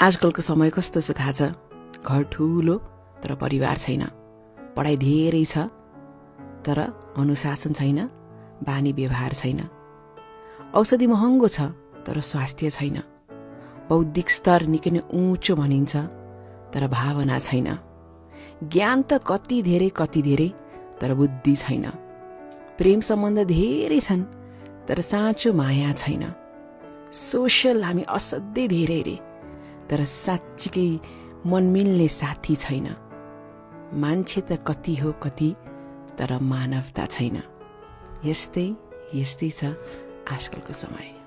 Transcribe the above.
आजकलको समय कस्तो छ थाहा छ? घर ठुलो तर परिवार छैन, पढाइ धेरै छ तर अनुशासन छैन, बानी व्यवहार छैन, औषधि महँगो छ तर स्वास्थ्य छैन, बौद्धिक स्तर निकै नै उँचो भनिन्छ तर भावना छैन, ज्ञान त कति धेरै तर बुद्धि छैन, प्रेम सम्बन्ध धेरै छन् तर साँचो माया छैन, सोसल हामी असाध्यै धेरै रे तर साँच्चीकै मन मिल्ने साथी छैन, मान्छे त कति हो कति तर मानवता छैन। यस्तै छ आजकलको समय।